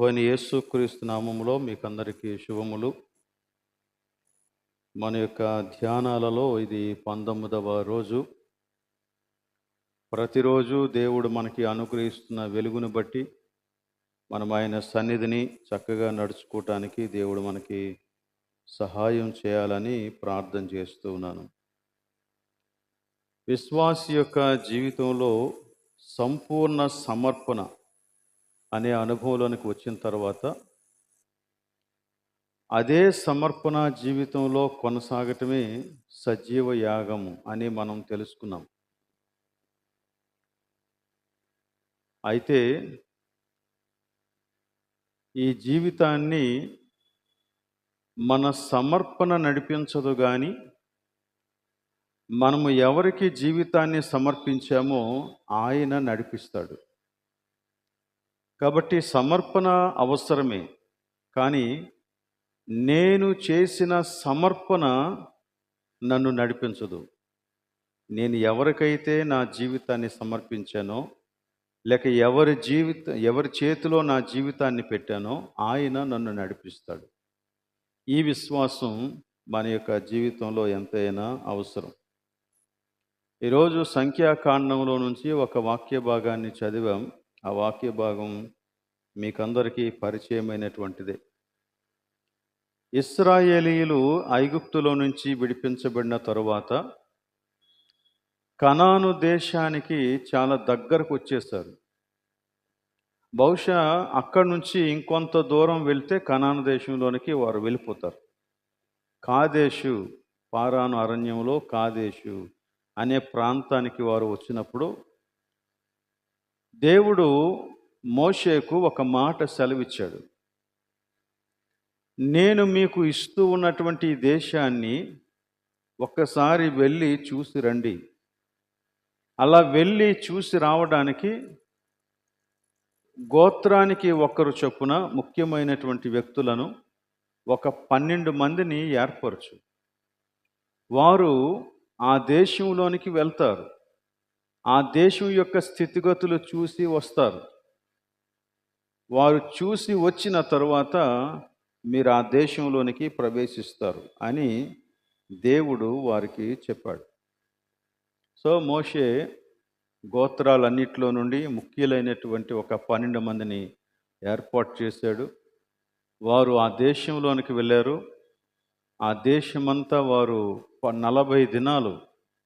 ప్రభువైన యేసుక్రీస్తు నామములో మీకందరికీ శుభములు. మన యొక్క ధ్యానాలలో ఇది 19వ రోజు. ప్రతిరోజు దేవుడు మనకి అనుగ్రహిస్తున్న వెలుగును బట్టి మనం ఆయన సన్నిధిని చక్కగా నడుచుకోవటానికి దేవుడు మనకి సహాయం చేయాలని ప్రార్థన చేస్తూ ఉన్నాను. విశ్వాసి యొక్క జీవితంలో సంపూర్ణ సమర్పణ అనే అనుభవంలోనికి వచ్చిన తర్వాత అదే సమర్పణ జీవితంలో కొనసాగటమే సజీవ యాగము అని మనం తెలుసుకున్నాం. అయితే ఈ జీవితాన్ని మన సమర్పణ నడిపించదు కానీ మనము ఎవరికి జీవితాన్ని సమర్పించామో ఆయన నడిపిస్తాడు. కాబట్టి సమర్పణ అవసరమే, కానీ నేను చేసిన సమర్పణ నన్ను నడిపించదు. నేను ఎవరికైతే నా జీవితాన్ని సమర్పించానో, లేక ఎవరి చేతిలో నా జీవితాన్ని పెట్టానో ఆయన నన్ను నడిపిస్తాడు. ఈ విశ్వాసం మన యొక్క జీవితంలో ఎంతైనా అవసరం. ఈరోజు సంఖ్యాకాండంలో నుంచి ఒక వాక్య భాగాన్ని చదివాం. ఆ వాక్య భాగం మీకందరికీ పరిచయమైనటువంటిదే. ఇశ్రాయేలీయులు ఐగుప్తులో నుంచి విడిపించబడిన తరువాత కనాను దేశానికి చాలా దగ్గరకు వచ్చేసారు. బహుశా అక్కడి నుంచి ఇంకొంత దూరం వెళ్తే కనాను దేశంలోనికి వారు వెళ్ళిపోతారు. కాదేశు, పారాను అరణ్యంలో కాదేశు అనే ప్రాంతానికి వారు వచ్చినప్పుడు దేవుడు మోషేకు ఒక మాట సెలవిచ్చాడు. నేను మీకు ఇస్తూ ఉన్నటువంటి ఈ దేశాన్ని ఒక్కసారి వెళ్ళి చూసి రండి. అలా వెళ్ళి చూసి రావడానికి గోత్రానికి ఒక్కరు చొప్పున ముఖ్యమైనటువంటి వ్యక్తులను ఒక 12 మందిని ఏర్పరచు. వారు ఆ దేశంలోనికి వెళ్తారు. ఆ దేశం యొక్క స్థితిగతులు చూసి వస్తారు. వారు చూసి వచ్చిన తరువాత మీరు ఆ దేశంలోనికి ప్రవేశిస్తారు అని దేవుడు వారికి చెప్పాడు. సో మోషే గోత్రాలన్నిటిలో నుండి ముఖ్యులైనటువంటి ఒక 12 మందిని ఏర్పాటు చేశాడు. వారు ఆ దేశంలోనికి వెళ్ళారు. ఆ దేశమంతా వారు 40 దినాలు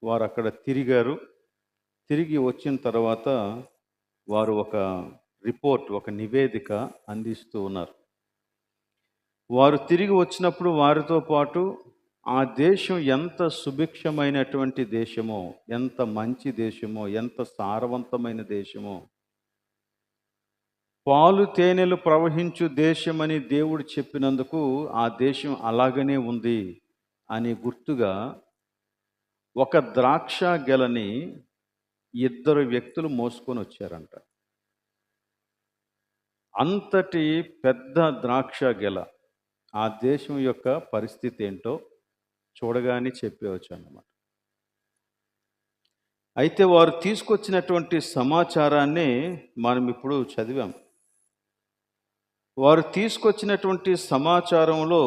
వారు అక్కడ తిరిగారు. తిరిగి వచ్చిన తర్వాత వారు ఒక రిపోర్ట్, ఒక నివేదిక అందిస్తూ ఉన్నారు. వారు తిరిగి వచ్చినప్పుడు వారితో పాటు ఆ దేశం ఎంత సుభిక్షమైనటువంటి దేశమో, ఎంత మంచి దేశమో, ఎంత సారవంతమైన దేశమో, పాలు తేనెలు ప్రవహించు దేశమని దేవుడు చెప్పినందుకు ఆ దేశం అలాగనే ఉంది అని గుర్తుగా ఒక ద్రాక్ష గెలని 2 వ్యక్తులు మోసుకొని వచ్చారంట. అంతటి పెద్ద ద్రాక్ష గెల ఆ దేశం యొక్క పరిస్థితి ఏంటో చూడగానే చెప్పవచ్చు అన్నమాట. అయితే వారు తీసుకొచ్చినటువంటి సమాచారాన్ని మనం ఇప్పుడు చదివాం. వారు తీసుకొచ్చినటువంటి సమాచారంలో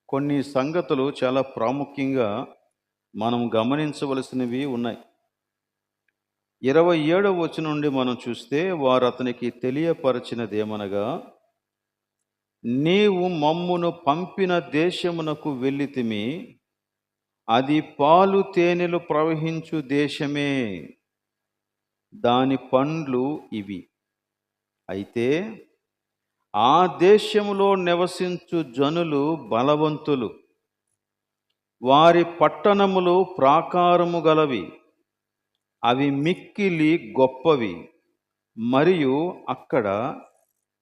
కొన్ని సంగతులు చాలా ప్రాముఖ్యంగా మనం గమనించవలసినవి ఉన్నాయి. 27వ వచనం నుండి మనం చూస్తే వారు అతనికి తెలియపరచినదేమనగా, నీవు మమ్మును పంపిన దేశమునకు వెళ్ళితిమి, అది పాలు తేనెలు ప్రవహించు దేశమే, దాని పండ్లు ఇవి. అయితే ఆ దేశములో నివసించు జనులు బలవంతులు, వారి పట్టణములు ప్రాకారము గలవి, అవి మిక్కిలి గొప్పవి, మరియు అక్కడ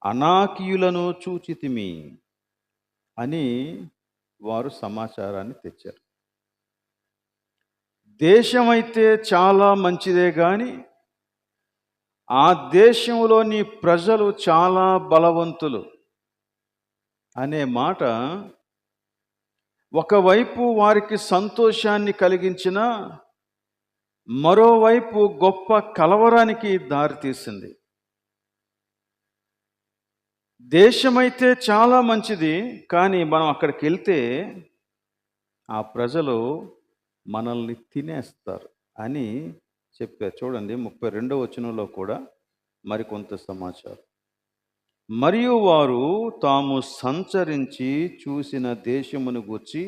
అనాకీయులను చూచితిమి అని వారు సమాచారాన్ని తెచ్చారు. దేశమైతే చాలా మంచిదే కానీ ఆ దేశంలోని ప్రజలు చాలా బలవంతులు అనే మాట ఒకవైపు వారికి సంతోషాన్ని కలిగించిన, మరోవైపు గొప్ప కలవరానికి దారితీసింది. దేశమైతే చాలా మంచిది, కానీ మనం అక్కడికి వెళ్తే ఆ ప్రజలు మనల్ని తినేస్తారు అని చెప్పారు. చూడండి 32వ వచనంలో కూడా మరికొంత సమాచారం. మరియు వారు తాము సంచరించి చూసిన దేశమును గూర్చి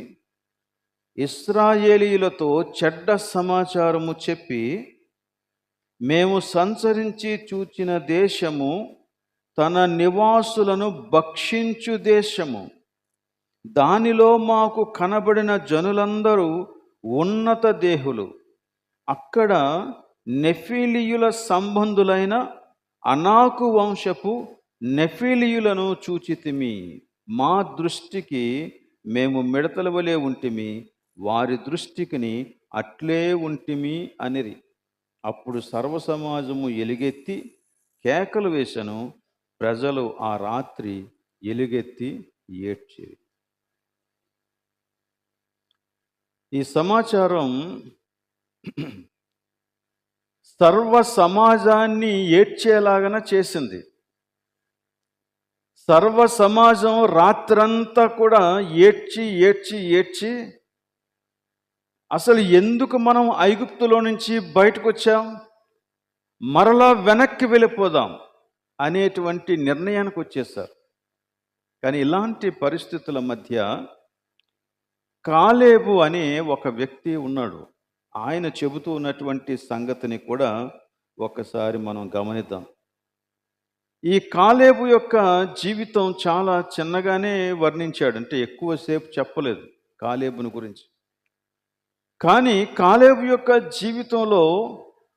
ఇశ్రాయేలీయులతో చెడ్డ సమాచారము చెప్పి, మేము సంచరించి చూచిన దేశము తన నివాసులను భక్షించు దేశము, దానిలో మాకు కనబడిన జనులందరూ ఉన్నత దేహులు, అక్కడ నెఫీలీయుల సంబంధులైన అనాకు వంశపు నెఫీలీయులను చూచితిమి. మా దృష్టికి మేము మిడతల వలె ఉంటిమి, వారి దృష్టికిని అట్లే ఉంటిమి అనిరి. అప్పుడు సర్వసమాజము ఎలుగెత్తి కేకలు వేసెను. ప్రజలు ఆ రాత్రి ఎలుగెత్తి ఏడ్చిరి. ఈ సమాచారం సర్వ సమాజాన్ని ఏడ్చేలాగన చేసింది. సర్వ సమాజం రాత్రంతా కూడా ఏడ్చి ఏడ్చి ఏడ్చి అసలు ఎందుకు మనం ఐగుప్తులో నుంచి బయటకు వచ్చాం, మరలా వెనక్కి వెళ్ళిపోదాం అనేటువంటి నిర్ణయానికి వచ్చేసారు. కానీ ఇలాంటి పరిస్థితుల మధ్య కాలేబు అనే ఒక వ్యక్తి ఉన్నాడు. ఆయన చెబుతూ ఉన్నటువంటి సంగతిని కూడా ఒకసారి మనం గమనిద్దాం. ఈ కాలేబు యొక్క జీవితం చాలా చిన్నగానే వర్ణించాడు, అంటే ఎక్కువసేపు చెప్పలేదు కాలేబుని గురించి. కానీ కాలేబు యొక్క జీవితంలో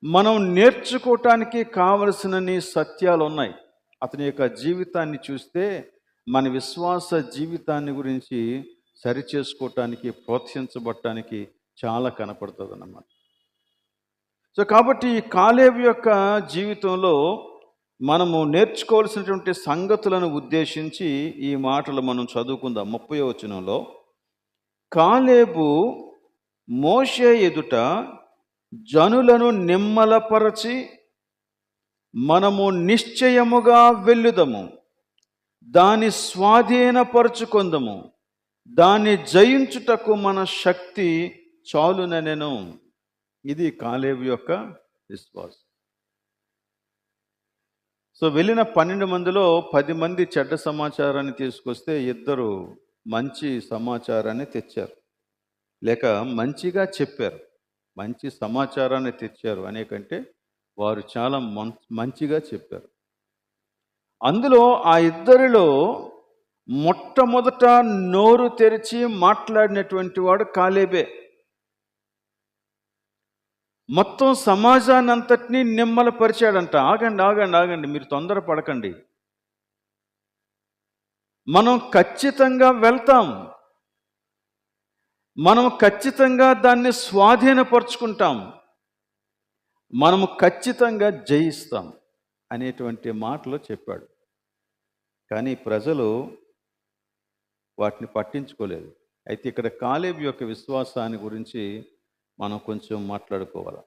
మనం నేర్చుకోవటానికి కావలసినన్ని సత్యాలు ఉన్నాయి. అతని యొక్క జీవితాన్ని చూస్తే మన విశ్వాస జీవితాన్ని గురించి సరిచేసుకోవటానికి, ప్రోత్సహించబడటానికి చాలా కనపడుతుంది అన్నమాట. సో కాబట్టి ఈ కాలేబు యొక్క జీవితంలో మనము నేర్చుకోవాల్సినటువంటి సంగతులను ఉద్దేశించి ఈ మాటలు మనం చదువుకుందాం. 30వ వచనంలో, కాలేబు మోషే ఎదుట జనులను నిమ్మలపరచి, మనము నిశ్చయముగా వెళ్ళుదము, దాని స్వాధీనపరచుకొందము, దాన్ని జయించుటకు మన శక్తి చాలుననెను. ఇది కాలేబు యొక్క విశ్వాసం. సో వెళ్ళిన 12 మందిలో 10 మంది చెడ్డ సమాచారాన్ని తీసుకొస్తే 2 మంచి సమాచారాన్ని తెచ్చారు, లేక మంచిగా చెప్పారు. మంచి సమాచారాన్ని తెచ్చారు అనేకంటే వారు చాలా మంచిగా చెప్పారు. అందులో ఆ 2లో మొట్టమొదట నోరు తెరిచి మాట్లాడినటువంటి వాడు కాలేబే. మొత్తం సమాజాన్ని అంతటినీ నిమ్మలపరిచాడంట. ఆగండి ఆగండి ఆగండి, మీరు తొందరపడకండి, మనం ఖచ్చితంగా వెళ్తాం, మనం ఖచ్చితంగా దాన్ని స్వాధీనపరుచుకుంటాం, మనము ఖచ్చితంగా జయిస్తాం అనేటువంటి మాటలు చెప్పాడు. కానీ ప్రజలు వాటిని పట్టించుకోలేదు. అయితే ఇక్కడ కాలేబు యొక్క విశ్వాసాన్ని గురించి మనం కొంచెం మాట్లాడుకోవాలి.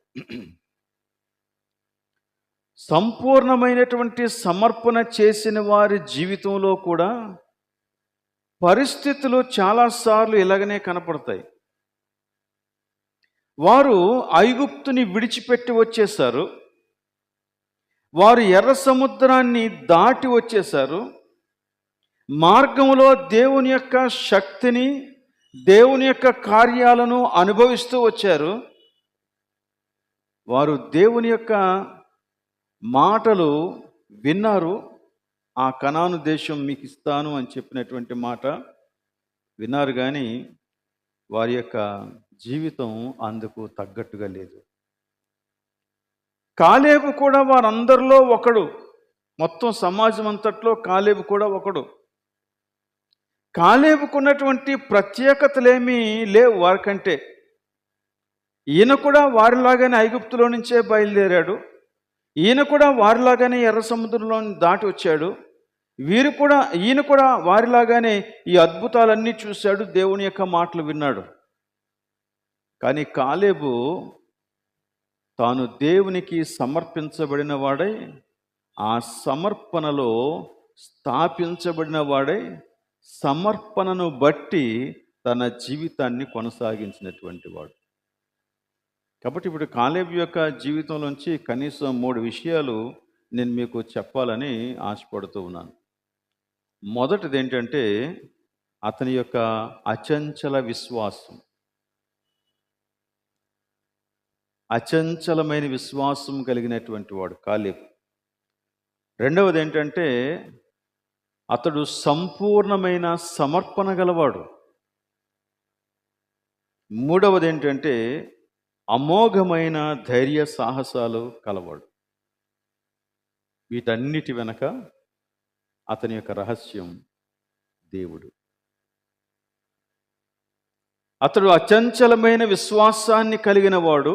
సంపూర్ణమైనటువంటి సమర్పణ చేసిన వారి జీవితంలో కూడా పరిస్థితులు చాలాసార్లు ఇలాగనే కనపడతాయి. వారు ఐగుప్తుని విడిచిపెట్టి వచ్చేశారు, వారు ఎర్ర సముద్రాన్ని దాటి వచ్చేశారు, మార్గంలో దేవుని యొక్క శక్తిని, దేవుని యొక్క కార్యాలను అనుభవిస్తూ వచ్చారు. వారు దేవుని యొక్క మాటలు విన్నారు. ఆ కనాను దేశం మీకు ఇస్తాను అని చెప్పినటువంటి మాట విన్నారు, కానీ వారి యొక్క జీవితం అందుకు తగ్గట్టుగా లేదు. కాలేబు కూడా వారందరిలో ఒకడు, మొత్తం సమాజం అంతట్లో కాలేబు కూడా ఒకడు. కాలేబుకున్నటువంటి ప్రత్యేకతలేమీ లేవు వారికంటే. ఈయన కూడా వారిలాగానే ఐగుప్తులో నుంచే బయలుదేరాడు, ఈయన కూడా వారిలాగానే ఎర్ర సముద్రంలో దాటి వచ్చాడు, ఈయన కూడా వారిలాగానే ఈ అద్భుతాలన్నీ చూశాడు, దేవుని యొక్క మాటలు విన్నాడు. కానీ కాలేబు తాను దేవునికి సమర్పించబడిన వాడై ఆ సమర్పణలో స్థాపించబడిన వాడై సమర్పణను బట్టి తన జీవితాన్ని కొనసాగించినటువంటి వాడు. కాబట్టి ఇప్పుడు కాలేబు యొక్క జీవితంలోంచి కనీసం 3 విషయాలు నేను మీకు చెప్పాలని ఆశపడుతూ ఉన్నాను. మొదటిది ఏంటంటే అతని యొక్క అచంచల విశ్వాసం. అచంచలమైన విశ్వాసం కలిగినటువంటి వాడు కాలేబు. రెండవది ఏంటంటే అతడు సంపూర్ణమైన సమర్పణ గలవాడు. మూడవది ఏంటంటే అమోఘమైన ధైర్య సాహసాలు కలవాడు. వీటన్నిటి వెనక అతని యొక్క రహస్యం దేవుడు. అతడు అచంచలమైన విశ్వాసాన్ని కలిగిన వాడు,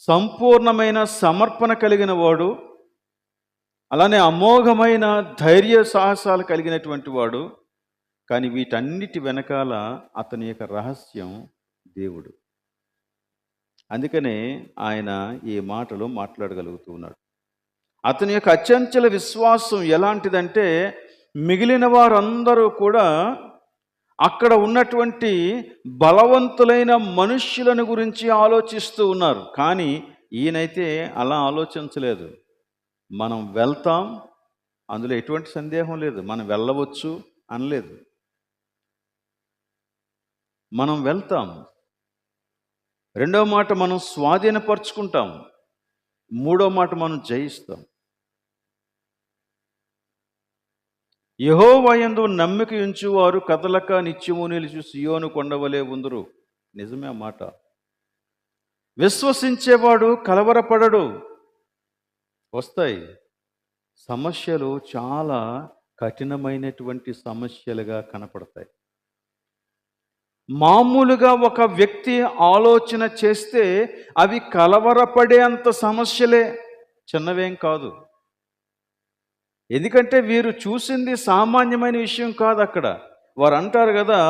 సంపూర్ణమైన సమర్పణ కలిగిన వాడు, అలానే అమోఘమైన ధైర్య సాహసాలు కలిగినటువంటి వాడు. కానీ వీటన్నిటి వెనకాల అతని యొక్క రహస్యం దేవుడు. అందుకనే ఆయన ఈ మాటలు మాట్లాడగలుగుతూ ఉన్నాడు. అతని యొక్క అచంచల విశ్వాసం ఎలాంటిదంటే మిగిలిన వారందరూ కూడా అక్కడ ఉన్నటువంటి బలవంతులైన మనుష్యులను గురించి ఆలోచిస్తూ ఉన్నారు. కానీ ఈయనైతే అలా ఆలోచించలేదు. మనం వెళ్తాం, అందులో ఎటువంటి సందేహం లేదు, మనం వెళ్ళవచ్చు అనలేదు. మనం వెళ్తాం. రెండవ మాట మనం స్వాధీనపరుచుకుంటాం. మూడో మాట మనం జయిస్తాం. యెహోవా యందు నమ్మిక ఉంచువారు కదలక నిత్యము నిలిచి సియోను కొండవలే ఉందురు. నిజమే ఆ మాట. విశ్వసించేవాడు కలవరపడడు. వస్తాయి సమస్యలు, చాలా కఠినమైనటువంటి సమస్యలుగా కనపడతాయి. మామూలుగా ఒక వ్యక్తి ఆలోచన చేస్తే అవి కలవరపడే అంత సమస్యలే, చిన్నవేం కాదు. ఎందుకంటే వీరు చూసింది సామాన్యమైన విషయం కాదు. అక్కడ వారు అంటారు కదా,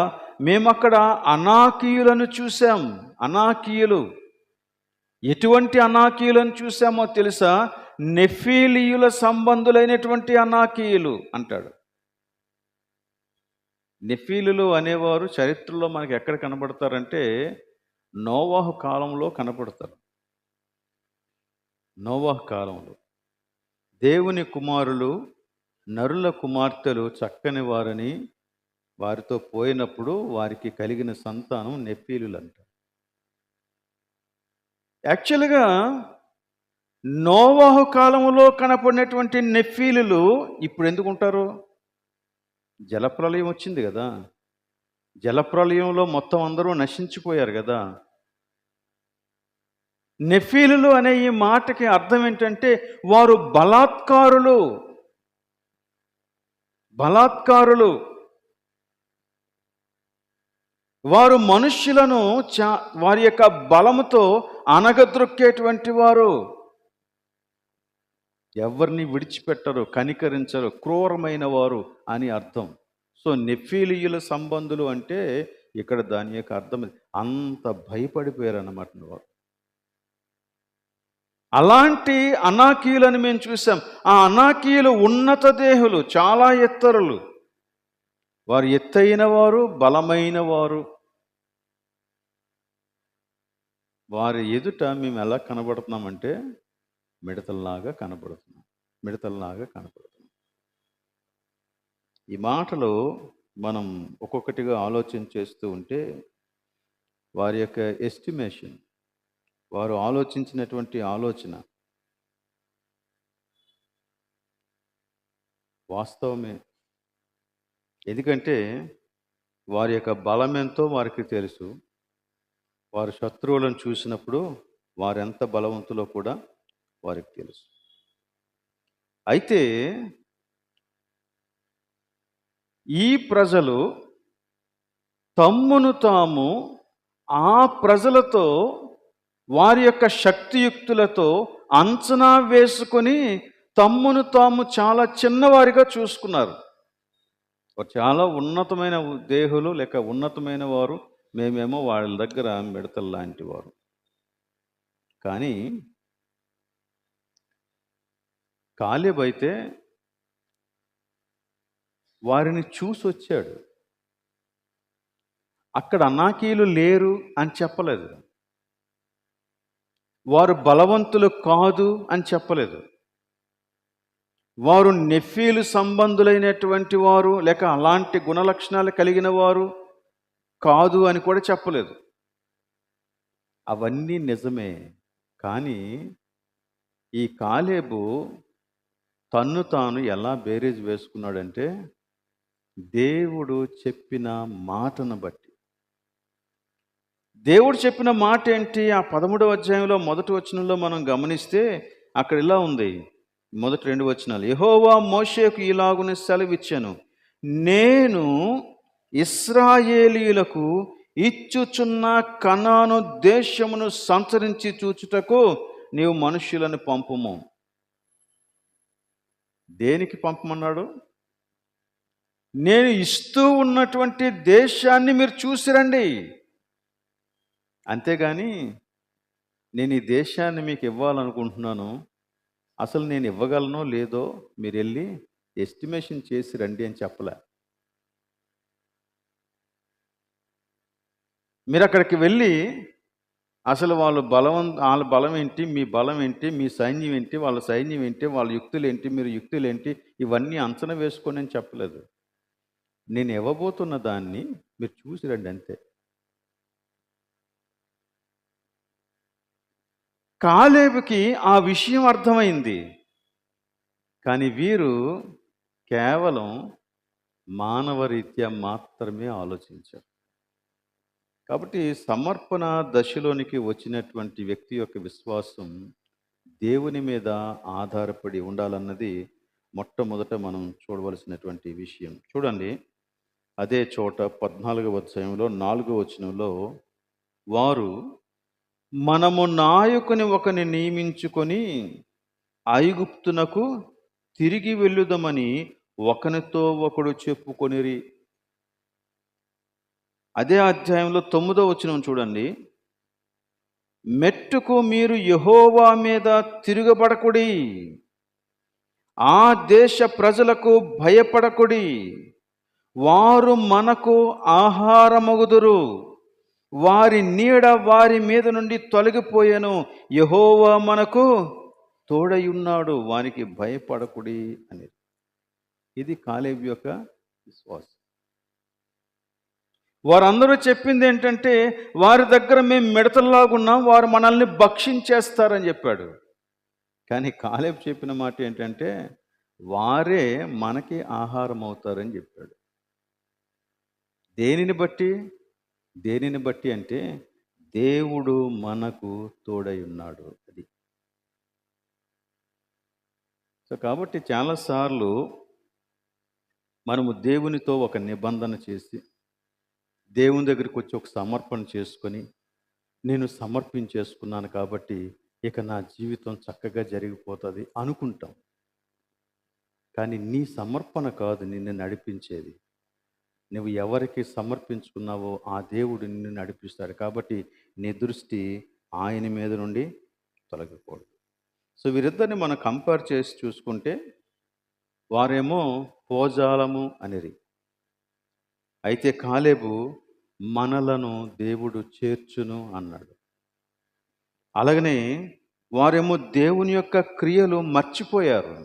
మేమక్కడ అనాకీయులను చూసాం. అనాకీయులు, ఎటువంటి అనాకీయులను చూసామో తెలుసా? నెఫీలీయుల సంబంధులైనటువంటి అనాకీయులు అంటాడు. నెఫీలులు అనేవారు చరిత్రలో మనకి ఎక్కడ కనబడతారంటే నోవాహు కాలంలో కనపడతారు. నోవాహు కాలంలో దేవుని కుమారులు, నరుల కుమార్తెలు చక్కని వారని వారితో పోయినప్పుడు వారికి కలిగిన సంతానం నెఫీలులు అంటారు. యాక్చువల్గా నోవాహు కాలంలో కనపడినటువంటి నెఫీలులు ఇప్పుడు ఎందుకు ఉంటారు? జలప్రలయం వచ్చింది కదా, జలప్రలయంలో మొత్తం అందరూ నశించిపోయారు కదా. నెఫీలులు అనే ఈ మాటకి అర్థం ఏంటంటే వారు బలాత్కారులు. బలాత్కారులు. వారు మనుష్యులను వారి యొక్క బలముతో అనగద్రొక్కేటువంటి వారు. ఎవరిని విడిచిపెట్టరు, కనికరించరు, క్రూరమైన వారు అని అర్థం. సో నెఫీలీయుల సంబంధులు అంటే ఇక్కడ దాని యొక్క అర్థం అంత భయపడిపోయారు అన్నమాట వారు. అలాంటి అనాకీయులను మేము చూసాం. ఆ అనాకీయులు ఉన్నత దేహులు, చాలా ఎత్తరులు. వారు ఎత్తైన వారు, బలమైన వారు. వారి ఎదుట మేము ఎలా కనబడుతున్నామంటే మిడతల్లాగా కనబడుతున్నాం. మిడతల్లాగా కనబడుతున్నాం. ఈ మాటలు మనం ఒక్కొక్కటిగా ఆలోచన చేస్తూ ఉంటే వారి యొక్క ఎస్టిమేషన్, వారు ఆలోచించినటువంటి ఆలోచన వాస్తవమే. ఎందుకంటే వారి యొక్క బలమెంతో వారికి తెలుసు. వారు శత్రువులను చూసినప్పుడు వారెంత బలవంతులో కూడా వారికి తెలుసు. అయితే ఈ ప్రజలు తమ్మును తాము ఆ ప్రజలతో వారి యొక్క శక్తియుక్తులతో అంచనా వేసుకొని తమ్మును తాము చాలా చిన్నవారిగా చూసుకున్నారు. చాలా ఉన్నతమైన దేహులు లేక ఉన్నతమైన వారు, మేమేమో వాళ్ళ దగ్గర మిడతలు లాంటి వారు. కానీ కాలేబు అయితే వారిని చూసొచ్చాడు. అక్కడ అనాకీయులు లేరు అని చెప్పలేదు. వారు బలవంతులు కాదు అని చెప్పలేదు. వారు నెఫీలు సంబంధులైనటువంటి వారు లేక అలాంటి గుణలక్షణాలు కలిగిన వారు కాదు అని కూడా చెప్పలేదు. అవన్నీ నిజమే. కానీ ఈ కాలేబు తన్ను తాను ఎలా బేరీజ్ వేసుకున్నాడంటే, దేవుడు చెప్పిన మాటను బట్టి. దేవుడు చెప్పిన మాట ఏంటి? ఆ 13వ అధ్యాయంలో మొదటి వచనంలో మనం గమనిస్తే అక్కడ ఇలా ఉంది. మొదటి 2 వచనాలు. యెహోవా మోషేకు ఇలాగున సెలవిచ్చెను, నేను ఇశ్రాయేలీయులకు ఇచ్చుచున్న కనాను దేశమును సంచరించి చూచుటకు నీవు మనుష్యులను పంపుము. దేనికి పంపమన్నాడు? నేను ఇస్తూ ఉన్నటువంటి దేశాన్ని మీరు చూసిరండి. అంతేగాని నేను ఈ దేశాన్ని మీకు ఇవ్వాలనుకుంటున్నాను, అసలు నేను ఇవ్వగలనో లేదో మీరు వెళ్ళి ఎస్టిమేషన్ చేసి రండి అని చెప్పలే. మీరు అక్కడికి వెళ్ళి అసలు వాళ్ళ బలం ఏంటి, మీ బలం ఏంటి, మీ సైన్యం ఏంటి, వాళ్ళ సైన్యం ఏంటి, వాళ్ళ యుక్తులు ఏంటి, మీరు యుక్తులు ఏంటి, ఇవన్నీ అంచనా వేసుకోండి అని చెప్పలేదు. నేను ఇవ్వబోతున్న దాన్ని మీరు చూసి రండి అంతే. కాలేబుకి ఆ విషయం అర్థమైంది. కానీ వీరు కేవలం మానవరీత్యా మాత్రమే ఆలోచించారు. కాబట్టి సమర్పణ దశలోనికి వచ్చినటువంటి వ్యక్తి యొక్క విశ్వాసం దేవుని మీద ఆధారపడి ఉండాలన్నది మొట్టమొదట మనం చూడవలసినటువంటి విషయం. చూడండి, అదే చోట 14వ అధ్యాయంలో 4వ వచనంలో, వారు మనము నాయకుని ఒకని నియమించుకొని ఐగుప్తునకు తిరిగి వెళ్ళుదామని ఒకనితో ఒకడు చెప్పుకొనిరి. అదే అధ్యాయంలో 9వ వచనం చూడండి, మెట్టుకు మీరు యెహోవా మీద తిరగబడకుడి, ఆ దేశ ప్రజలకు భయపడకుడి, వారు మనకు ఆహారమగుదురు, వారి నీడ వారి మీద నుండి తొలగిపోయాను, యెహోవా మనకు తోడయున్నాడు, వారికి భయపడకుడి అని. ఇది కాలేబు యొక్క విశ్వాసం. వారందరూ చెప్పింది ఏంటంటే, వారి దగ్గర మేము మిడతల్లాగున్నాం, వారు మనల్ని భక్షించేస్తారని చెప్పాడు. కానీ కాలేబు చెప్పిన మాట ఏంటంటే, వారే మనకి ఆహారం అవుతారని చెప్పాడు. దేనిని బట్టి? దేనిని బట్టి అంటే, దేవుడు మనకు తోడై ఉన్నాడు. అది. సో కాబట్టి చాలాసార్లు మనము దేవునితో ఒక నిబంధన చేసి దేవుని దగ్గరికి వచ్చి ఒక సమర్పణ చేసుకొని, నేను సమర్పించేసుకున్నాను కాబట్టి ఇక నా జీవితం చక్కగా జరిగిపోతుంది అనుకుంటాం. కానీ నీ సమర్పణ కాదు నిన్ను నడిపించేది. నువ్వు ఎవరికి సమర్పించుకున్నావో ఆ దేవుడు నిన్ను నడిపిస్తాడు. కాబట్టి నీ దృష్టి ఆయన మీద నుండి తొలగిపోదు. సో వీరిద్దరిని మనం కంపేర్ చేసి చూసుకుంటే, వారేమో పోజాలము అనిరి, అయితే కాలేబు మనలను దేవుడు చేర్చును అన్నాడు. అలాగనే వారేమో దేవుని యొక్క క్రియలు మర్చిపోయారు.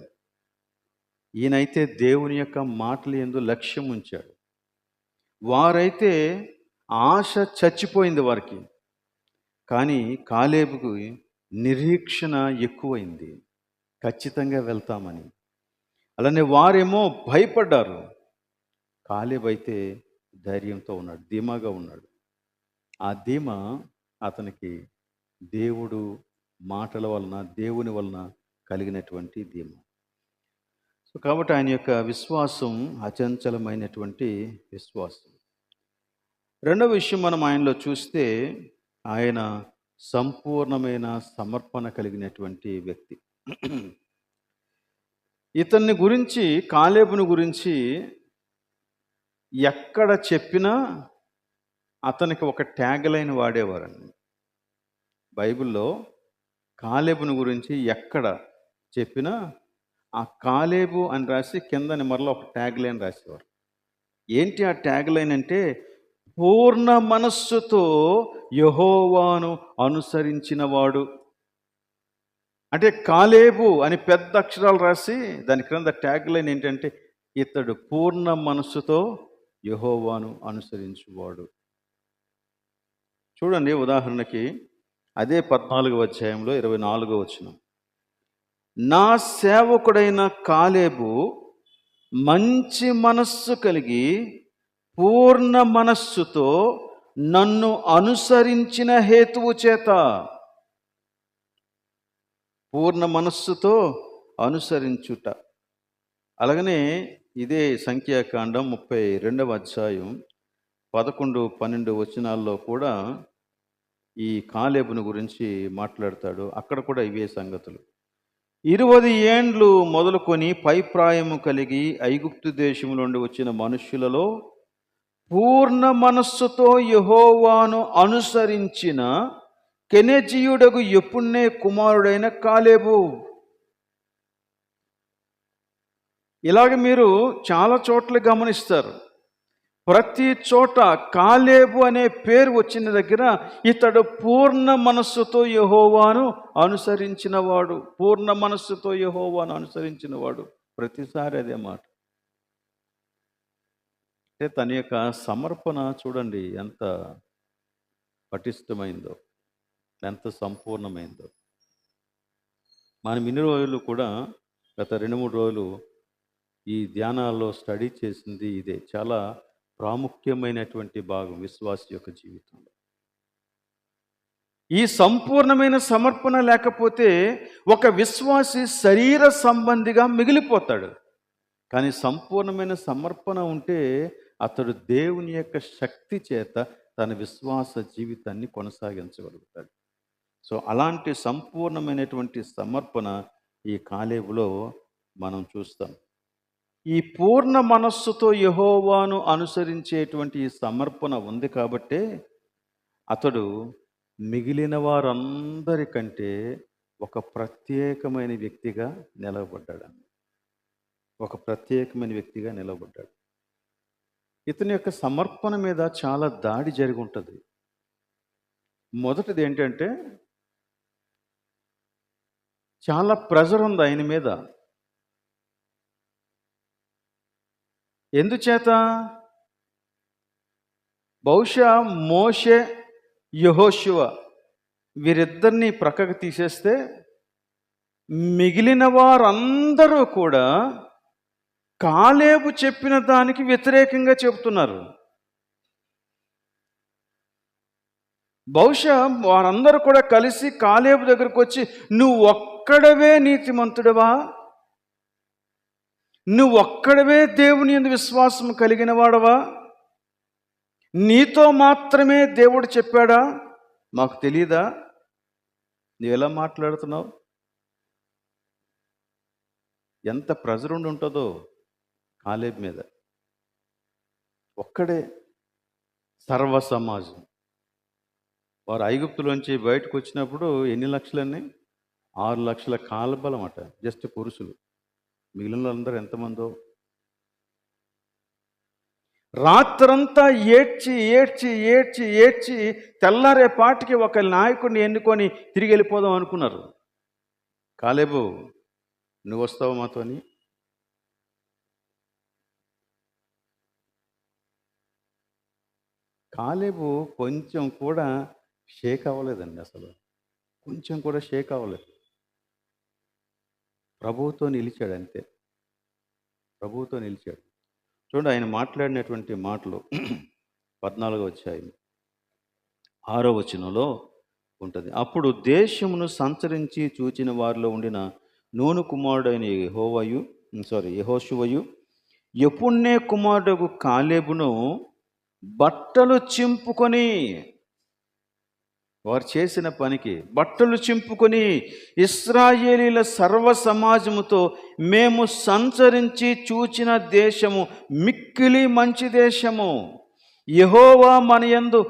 ఈయనైతే దేవుని యొక్క మాటలు యందు లక్ష్యం ఉంచాడు. వారైతే ఆశ చచ్చిపోయింది వారికి, కానీ కాలేబుకు నిరీక్షణ ఎక్కువైంది, ఖచ్చితంగా వెళ్తామని. అలానే వారేమో భయపడ్డారు, కాలేబు అయితే ధైర్యంతో ఉన్నాడు, ధీమాగా ఉన్నాడు. ఆ ధీమా అతనికి దేవుడు మాటల వలన, దేవుని వలన కలిగినటువంటి ధీమా. సో కాబట్టి ఆయన యొక్క విశ్వాసం అచంచలమైనటువంటి విశ్వాసం. రెండవ విషయం మనం ఆయనలో చూస్తే, ఆయన సంపూర్ణమైన సమర్పణ కలిగినటువంటి వ్యక్తి. ఇతన్ని గురించి, కాలేబుని గురించి ఎక్కడ చెప్పినా అతనికి ఒక ట్యాగ్ లైన్ వాడేవారండి. బైబిల్లో కాలేబుని గురించి ఎక్కడ చెప్పినా ఆ కాలేబు అని రాసి కిందని మరలా ఒక ట్యాగ్ లైన్ రాసేవారు. ఏంటి ఆ ట్యాగ్ లైన్ అంటే, పూర్ణ మనస్సుతో యెహోవాను అనుసరించినవాడు. అంటే కాలేబు అని పెద్ద అక్షరాలు రాసి దాని క్రింద ట్యాగ్ లైన్ ఏంటంటే, ఇతడు పూర్ణ మనస్సుతో యెహోవాను అనుసరించువాడు. చూడండి, ఉదాహరణకి అదే 14వ అధ్యాయంలో 24వ వచనం. నా సేవకుడైన కాలేబు మంచి మనస్సు కలిగి పూర్ణ మనస్సుతో నన్ను అనుసరించిన హేతువు చేత. పూర్ణ మనస్సుతో అనుసరించుట. అలాగనే ఇదే సంఖ్యాకాండం 32వ అధ్యాయం 11, 12 వచనాల్లో కూడా ఈ కాలేబును గురించి మాట్లాడతాడు. అక్కడ కూడా ఇవే సంగతులు. 20 ఏండ్లు మొదలుకొని పైప్రాయము కలిగి ఐగుప్తు దేశం నుండి వచ్చిన మనుష్యులలో పూర్ణ మనస్సుతో యెహోవాను అనుసరించిన కెనెజీయుడగు యెఫున్నె కుమారుడైన కాలేబు. ఇలాగ మీరు చాలా చోట్ల గమనిస్తారు. ప్రతి చోట కాలేబు అనే పేరు వచ్చిన దగ్గర ఇతడు పూర్ణ మనస్సుతో యెహోవాను అనుసరించినవాడు. పూర్ణ మనస్సుతో యెహోవాను అనుసరించినవాడు. ప్రతిసారి అదే మాట. అంటే తన యొక్క సమర్పణ చూడండి ఎంత పటిష్టమైందో, ఎంత సంపూర్ణమైందో. మనం ఇన్ని రోజులు కూడా గత 2-3 రోజులు ఈ ధ్యానాల్లో స్టడీ చేసింది ఇదే. చాలా ప్రాముఖ్యమైనటువంటి భాగం విశ్వాసి యొక్క జీవితంలో. ఈ సంపూర్ణమైన సమర్పణ లేకపోతే ఒక విశ్వాసి శరీర సంబంధిగా మిగిలిపోతాడు. కానీ సంపూర్ణమైన సమర్పణ ఉంటే అతడు దేవుని యొక్క శక్తి చేత తన విశ్వాస జీవితాన్ని కొనసాగించగలుగుతాడు. సో అలాంటి సంపూర్ణమైనటువంటి సమర్పణ ఈ కాలేబులో మనం చూస్తాం. ఈ పూర్ణ మనస్సుతో యెహోవాను అనుసరించేటువంటి ఈ సమర్పణ ఉంది కాబట్టే అతడు మిగిలిన వారందరికంటే ఒక ప్రత్యేకమైన వ్యక్తిగా నిలవబడ్డాడు. ఒక ప్రత్యేకమైన వ్యక్తిగా నిలవబడ్డాడు. ఇతని యొక్క సమర్పణ మీద చాలా దాడి జరిగి ఉంటుంది. మొదటిది ఏంటంటే, చాలా ప్రెజర్ ఉంది ఆయన మీద. ఎందుచేత? బహుశా మోషే, యెహోషువ వీరిద్దరిని ప్రక్కకు తీసేస్తే మిగిలిన వారందరూ కూడా కాలేబు చెప్పిన దానికి వ్యతిరేకంగా చెబుతున్నారు. బహుశా వారందరూ కూడా కలిసి కాలేబు దగ్గరకు వచ్చి, నువ్వు ఒక్కడవే నీతిమంతుడవా, నువ్వు ఒక్కడవే దేవుని యందు విశ్వాసం కలిగిన వాడవా, నీతో మాత్రమే దేవుడు చెప్పాడా, మాకు తెలీదా, నువ్వు ఎలా మాట్లాడుతున్నావు? ఎంత ప్రెజర్ ఉంటుందో కాలేబు మీద. ఒక్కడే సర్వ సమాజం. వారు ఐగుప్తులోంచి బయటకు వచ్చినప్పుడు ఎన్ని లక్షలన్నీ? 6 లక్షల కాల్బలం అట, జస్ట్ పురుషులు. మిగిలిన వాళ్ళందరూ ఎంతమందో. రాత్రంతా ఏడ్చి ఏడ్చి ఏడ్చి ఏడ్చి తెల్లారే పాటికి ఒక నాయకుడిని ఎన్నుకొని తిరిగి వెళ్ళిపోదాం అనుకున్నారు. కాలేబు, నువ్వు వస్తావు మాతోని? కాలేబు కొంచెం కూడా షేక్ అవ్వలేదండి. అసలు కొంచెం కూడా షేక్ అవ్వలేదు. ప్రభువుతో నిలిచాడు అంతే. ప్రభువుతో నిలిచాడు. చూడండి, ఆయన మాట్లాడినటువంటి మాటలు 14వ అధ్యాయం 6వ వచనంలో ఉంటుంది. అప్పుడు దేశమును సంచరించి చూచిన వారిలో ఉండిన నూను కుమారుడైన యెహోషువయు యెఫున్నె కుమారుడు కాలేబును బట్టలు చింపుకొని, వారు చేసిన పనికి బట్టలు చింపుకొని, ఇశ్రాయేలీల సర్వ సమాజముతో మేము సంచరించి చూచిన దేశము మిక్కిలి మంచి దేశము, యెహోవా మన యందు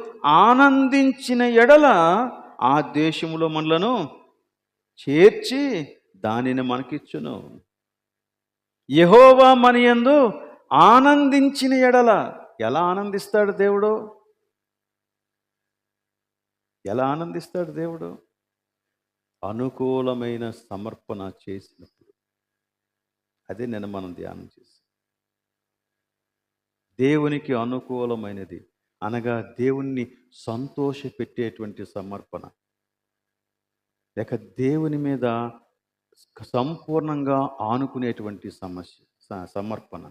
ఆనందించిన ఎడల ఆ దేశములో మనలను చేర్చి దానిని మనకిచ్చును. యెహోవా మనయందు ఆనందించిన ఎడల. ఎలా ఆనందిస్తాడు దేవుడు? ఎలా ఆనందిస్తాడు దేవుడు? అనుకూలమైన సమర్పణ చేసినప్పుడు. అదే నిన్న మనం ధ్యానం చేసాం. దేవునికి అనుకూలమైనది అనగా దేవుణ్ణి సంతోషపెట్టేటువంటి సమర్పణ, లేక దేవుని మీద సంపూర్ణంగా ఆనుకునేటువంటి సమర్పణ,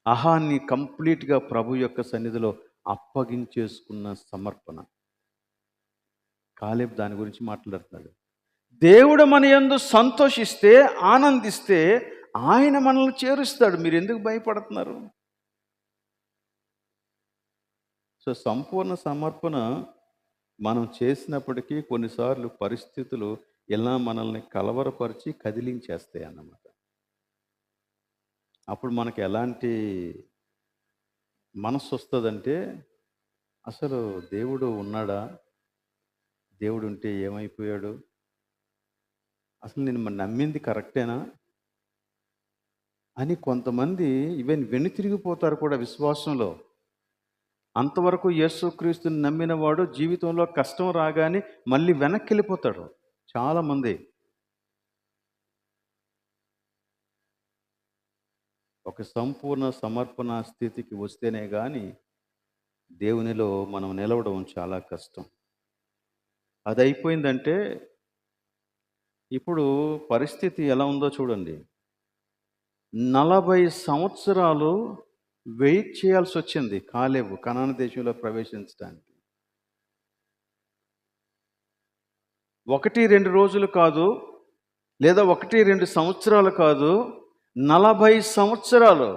అహాన్ని కంప్లీట్గా ప్రభు యొక్క సన్నిధిలో అప్పగించేసుకున్న సమర్పణ. కాలేబు దాని గురించి మాట్లాడుతున్నాడు. దేవుడు మన యందు సంతోషిస్తే, ఆనందిస్తే ఆయన మనల్ని చేరుస్తాడు. మీరు ఎందుకు భయపడుతున్నారు? సో సంపూర్ణ సమర్పణ మనం చేసినప్పటికీ కొన్నిసార్లు పరిస్థితులు ఇలా మనల్ని కలవరపరిచి కదిలించేస్తాయి అన్నమాట. అప్పుడు మనకి ఎలాంటి మనస్సు వస్తుందంటే, అసలు దేవుడు ఉన్నాడా? దేవుడు ఉంటే ఏమైపోయాడు? అసలు నేను నమ్మింది కరెక్టేనా అని కొంతమంది ఈవెన్ వెనుతిరిగిపోతారు కూడా విశ్వాసంలో. అంతవరకు యేసుక్రీస్తుని నమ్మిన వాడు జీవితంలో కష్టం రాగానే మళ్ళీ వెనక్కి వెళ్ళిపోతాడు చాలామంది. ఒక సంపూర్ణ సమర్పణ స్థితికి వస్తేనే కానీ దేవునిలో మనం నిలవడం చాలా కష్టం. అది అయిపోయిందంటే ఇప్పుడు పరిస్థితి ఎలా ఉందో చూడండి. 40 సంవత్సరాలు వెయిట్ చేయాల్సి వచ్చింది కాలేబు కనాను దేశంలో ప్రవేశించడానికి. 1-2 రోజులు కాదు, లేదా 1-2 సంవత్సరాలు కాదు, 40 సంవత్సరాలు.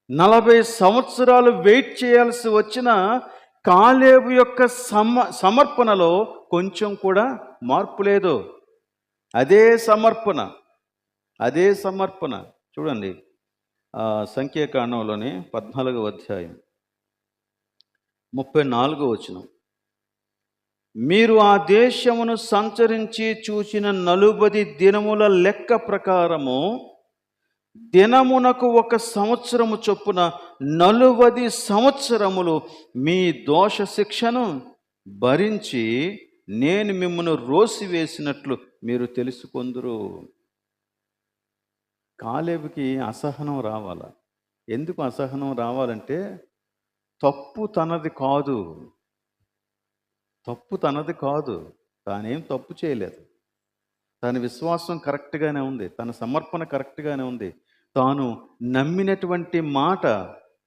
40 సంవత్సరాలు వెయిట్ చేయాల్సి వచ్చిన కాలేబు యొక్క సమర్పణలో కొంచెం కూడా మార్పు లేదు. అదే సమర్పణ, అదే సమర్పణ. చూడండి సంఖ్యాకాండంలోని 14వ అధ్యాయం 34వ వచనం. మీరు ఆ దేశమును సంచరించి చూసిన 40 దినముల లెక్క ప్రకారము దినమునకు 1 సంవత్సరము చొప్పున 40 సంవత్సరములు మీ దోష శిక్షను భరించి నేను మిమ్మల్ని రోసివేసినట్లు మీరు తెలుసుకొందురు. కాలేబుకి అసహనం రావాల. ఎందుకు అసహనం రావాలంటే తప్పు తనది కాదు, తప్పు తనది కాదు. తానేం తప్పు చేయలేదు. తన విశ్వాసం కరెక్ట్గానే ఉంది, తన సమర్పణ కరెక్ట్గానే ఉంది. తాను నమ్మినటువంటి మాట,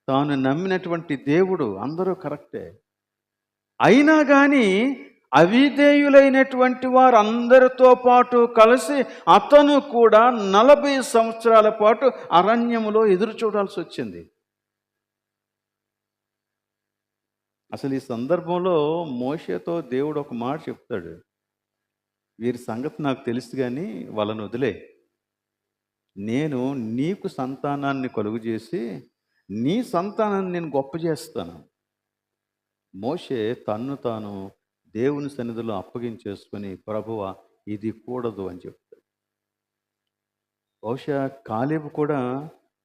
తాను నమ్మినటువంటి దేవుడు అందరూ కరెక్టే. అయినా కానీ అవిధేయులైనటువంటి వారు అందరితో పాటు కలిసి అతను కూడా 40 సంవత్సరాల పాటు అరణ్యములో ఎదురు చూడాల్సి వచ్చింది. అసలు ఈ సందర్భంలో మోషేతో దేవుడు ఒక మాట చెప్తాడు. వీరి సంగతి నాకు తెలుసు కానీ వాళ్ళని వదిలే, నేను నీకు సంతానాన్ని కలుగు చేసి నీ సంతానాన్ని నేను గొప్ప చేస్తాను. మోషే తన్ను తాను దేవుని సన్నిధిలో అప్పగించేసుకొని, ప్రభువా ఇది కూడదు అని చెప్తాడు. బహుశా కాలేబు కూడా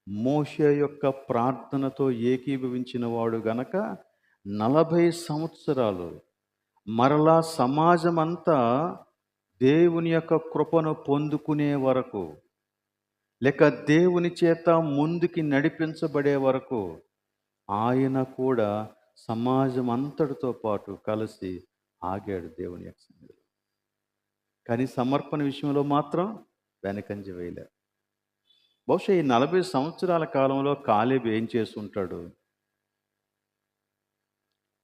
మోషే యొక్క ప్రార్థనతో ఏకీభవించిన వాడు గనక 40 సంవత్సరాలు మరలా సమాజం అంతా దేవుని యొక్క కృపను పొందుకునే వరకు, లేక దేవుని చేత ముందుకి నడిపించబడే వరకు ఆయన కూడా సమాజం అంతటితో పాటు కలిసి ఆగాడు దేవుని యొక్క సన్నిధిలో. కానీ సమర్పణ విషయంలో మాత్రం వెనకంజ వేయలేరు. బహుశా ఈ 40 సంవత్సరాల కాలంలో కాలేబు ఏం చేస్తుంటాడు?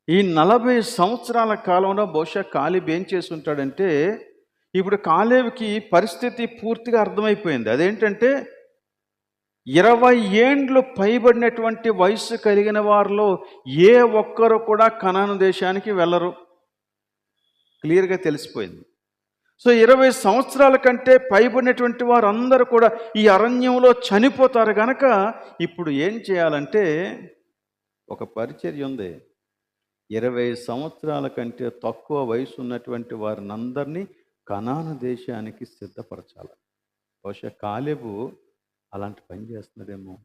ఈ 40 సంవత్సరాల కాలంలో బహుశా కాలేబు ఏం చేస్తుంటాడంటే, ఇప్పుడు కాలేబుకి పరిస్థితి పూర్తిగా అర్థమైపోయింది. అదేంటంటే 20 ఏండ్లు పైబడినటువంటి వయస్సు కలిగిన వారిలో ఏ ఒక్కరు కూడా కనాను దేశానికి వెళ్ళరు. క్లియర్గా తెలిసిపోయింది. సో 20 సంవత్సరాల కంటే పైబడినటువంటి వారు అందరూ కూడా ఈ అరణ్యంలో చనిపోతారు గనక ఇప్పుడు ఏం చేయాలంటే ఒక పరిచర్య ఉంది. 20 సంవత్సరాల కంటే తక్కువ వయసు ఉన్నటువంటి వారిని అందరినీ కనాను దేశానికి సిద్ధపరచాలి. బహుశా కాలేబు అలాంటి పని చేస్తున్నాడేమో.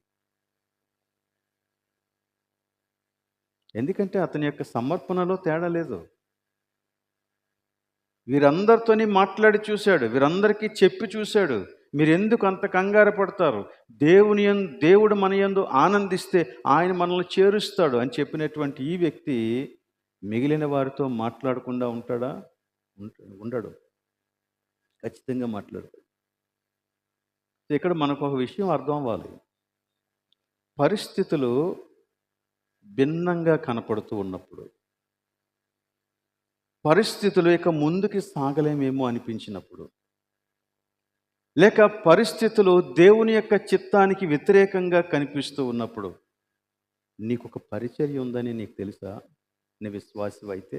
ఎందుకంటే అతని యొక్క సమర్పణలో తేడా లేదు. వీరందరితోని మాట్లాడి చూశాడు, వీరందరికీ చెప్పి చూశాడు. మీరెందుకు అంత కంగారు పడతారు? దేవుడు మన యందు ఆనందిస్తే ఆయన మనల్ని చేరుస్తాడు అని చెప్పినటువంటి ఈ వ్యక్తి మిగిలిన వారితో మాట్లాడకుండా ఉంటాడా? ఉండడు. ఖచ్చితంగా మాట్లాడతాడు. ఇక్కడ మనకు ఒక విషయం అర్థం అవ్వాలి. పరిస్థితులు భిన్నంగా కనపడుతూ ఉన్నప్పుడు, పరిస్థితులు ఇక ముందుకి సాగలేమేమో అనిపించినప్పుడు, లేక పరిస్థితులు దేవుని యొక్క చిత్తానికి వ్యతిరేకంగా కనిపిస్తూ ఉన్నప్పుడు, నీకు ఒక పరిచర్య ఉందని నీకు తెలుసా? నీ విశ్వాసమైతే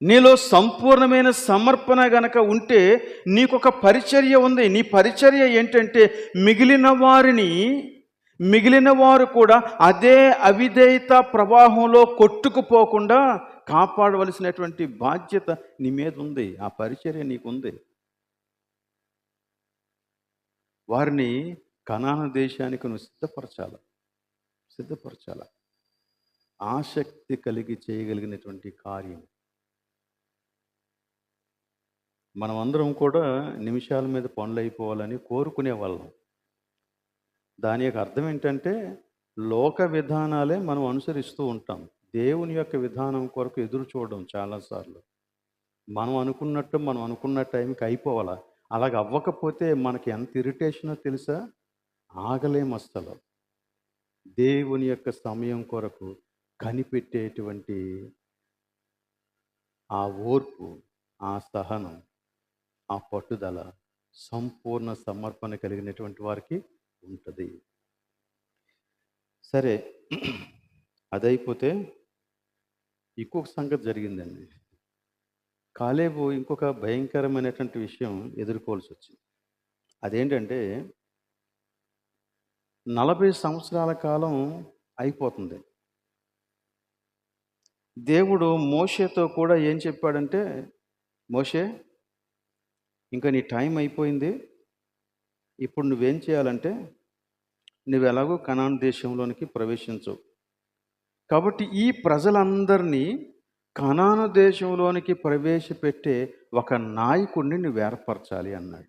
నీలో సంపూర్ణమైన సమర్పణ గనక ఉంటే నీకొక పరిచర్య ఉంది. నీ పరిచర్య ఏంటంటే మిగిలిన వారు కూడా అదే అవిధేయత ప్రవాహంలో కొట్టుకుపోకుండా కాపాడవలసినటువంటి బాధ్యత నీ మీద ఉంది. ఆ పరిచర్య నీకుంది. వారిని కనాను దేశానికి నువ్వు సిద్ధపరచాల. ఆసక్తి కలిగి చేయగలిగినటువంటి కార్యం. మనమందరం కూడా నిమిషాల మీద పనులు అయిపోవాలని కోరుకునే వాళ్ళం. దాని యొక్క అర్థం ఏంటంటే లోక విధానాలే మనం అనుసరిస్తూ ఉంటాం. దేవుని యొక్క విధానం కొరకు ఎదురు చూడడం చాలాసార్లు. మనం అనుకున్న టైంకి అయిపోవాలా. అలాగ అవ్వకపోతే మనకి ఎంత ఇరిటేషనో తెలుసా? ఆగలేం అస్సలు. దేవుని యొక్క సమయం కొరకు కనిపెట్టేటువంటి ఆ ఓర్పు, ఆ సహనం, ఆ పట్టుదల సంపూర్ణ సమర్పణ కలిగినటువంటి వారికి ఉంటుంది. సరే, అదైపోతే ఇంకొక సంగతి జరిగిందండి. కాలేబు ఇంకొక భయంకరమైనటువంటి విషయం ఎదుర్కోవాల్సి వచ్చింది. అదేంటంటే 40 సంవత్సరాల కాలం అయిపోతుంది. దేవుడు మోషేతో కూడా ఏం చెప్పాడంటే, మోషే, ఇంకా నీ టైం అయిపోయింది. ఇప్పుడు నువ్వేం చేయాలంటే, నువ్వు ఎలాగో కనాను దేశంలోనికి ప్రవేశించవు కాబట్టి ఈ ప్రజలందరినీ కనాను దేశంలోనికి ప్రవేశపెట్టే ఒక నాయకుడిని నువ్వు ఏర్పరచాలి అన్నాడు.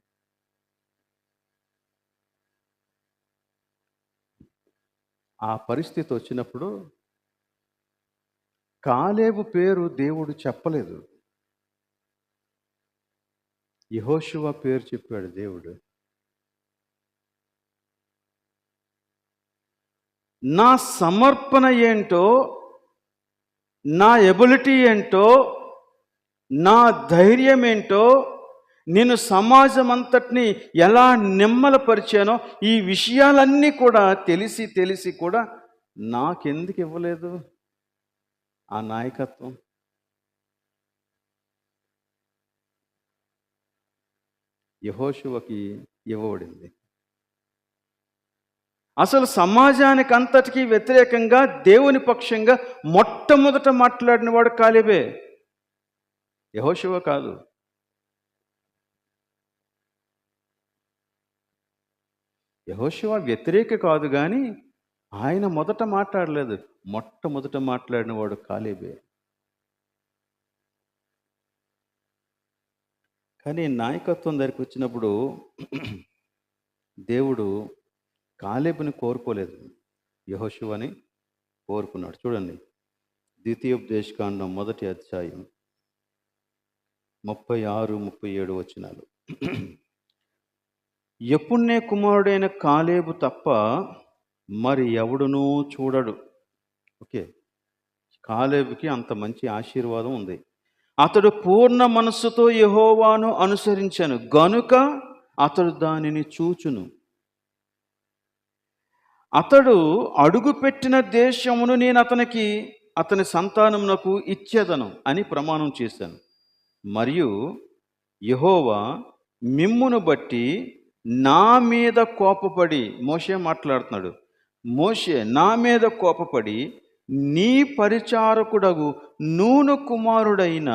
ఆ పరిస్థితి వచ్చినప్పుడు కాలేబు పేరు దేవుడు చెప్పలేదు, యెహోషువ పేరు చెప్పాడు దేవుడు. నా సమర్పణ ఏంటో, నా ఎబిలిటీ ఏంటో, నా ధైర్యం ఏంటో, నేను సమాజం అంతటిని ఎలా నిమ్మలపరిచానో ఈ విషయాలన్నీ కూడా తెలిసి కూడా నాకెందుకు ఇవ్వలేదు ఆ నాయకత్వం? యెహోషువకి ఇవ్వబడింది. అసలు సమాజానికి అంతటికీ వ్యతిరేకంగా దేవుని పక్షంగా మొట్టమొదట మాట్లాడిన వాడు కాలేబే, యెహోషువ కాదు. యెహోషువ వ్యతిరేక కాదు, కానీ ఆయన మొదట మాట్లాడలేదు. మొట్టమొదట మాట్లాడిన వాడు కాలేబే. కానీ నాయకత్వం దగ్గరికి వచ్చినప్పుడు దేవుడు కాలేబుని కోరుకోలేదు, యెహోషువని కోరుకున్నాడు. చూడండి, ద్వితీయోపదేశకాండం 1వ అధ్యాయం 36-37 వచనాలు. యెఫున్నె కుమారుడైన కాలేబు తప్ప మరి ఎవడునూ చూడడు. ఓకే, కాలేబుకి అంత మంచి ఆశీర్వాదం ఉంది. అతడు పూర్ణ మనస్సుతో యెహోవాను అనుసరించెను గనుక అతడు దానిని చూచును. అతడు అడుగుపెట్టిన దేశమును నేను అతని సంతానమునకు ఇచ్చేదను అని ప్రమాణం చేశాను. మరియు యెహోవా మిమ్మును బట్టి నా మీద కోపపడి, మోషే మాట్లాడుతున్నాడు, మోషే నా మీద కోపపడి నీ పరిచారకుడగు నూను కుమారుడైన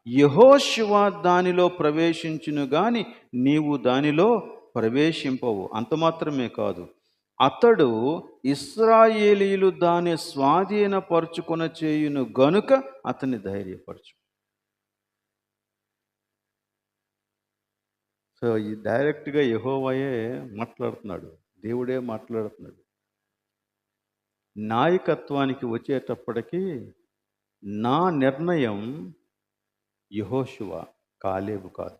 యెహోషువ దానిలో ప్రవేశించును గాని నీవు దానిలో ప్రవేశింపవు. అంత మాత్రమే కాదు, అతడు ఇశ్రాయేలీయులు దాని స్వాధీనపరచుకొన చేయును గనుక అతన్ని ధైర్యపరచు. సో ఈ డైరెక్ట్గా యెహోవాయే మాట్లాడుతున్నాడు, దేవుడే మాట్లాడుతున్నాడు. నాయకత్వానికి వచ్చేటప్పటికి నా నిర్ణయం యెహోషువ, కాలేబు కాదు.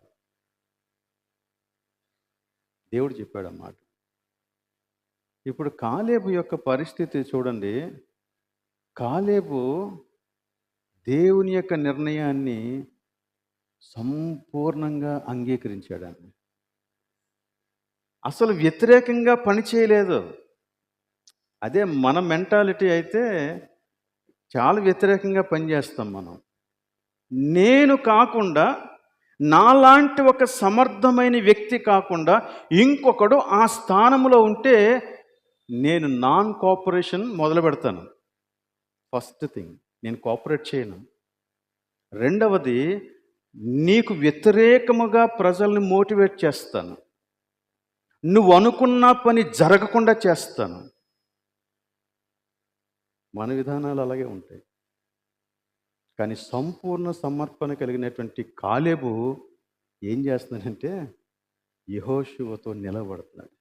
దేవుడు చెప్పాడన్నమాట. ఇప్పుడు కాలేబు యొక్క పరిస్థితి చూడండి. కాలేబు దేవుని యొక్క నిర్ణయాన్ని సంపూర్ణంగా అంగీకరించాడండి. అసలు వ్యతిరేకంగా పని చేయలేదు. అదే మన మెంటాలిటీ అయితే చాలా వ్యతిరేకంగా పనిచేస్తాం మనం. నేను కాకుండా, నాలాంటి ఒక సమర్థమైన వ్యక్తి కాకుండా ఇంకొకడు ఆ స్థానంలో ఉంటే నేను నాన్ కోఆపరేషన్ మొదలు పెడతాను. ఫస్ట్ థింగ్, నేను కోఆపరేట్ చేయను. రెండవది, నీకు వ్యతిరేకముగా ప్రజల్ని మోటివేట్ చేస్తాను. నువ్వు అనుకున్న పని జరగకుండా చేస్తాను. మన విధానాలు అలాగే ఉంటాయి. కానీ సంపూర్ణ సమర్పణ కలిగినటువంటి కాలేబు ఏం చేస్తున్నాడంటే యెహోషువతో నిలబడుతున్నాడు.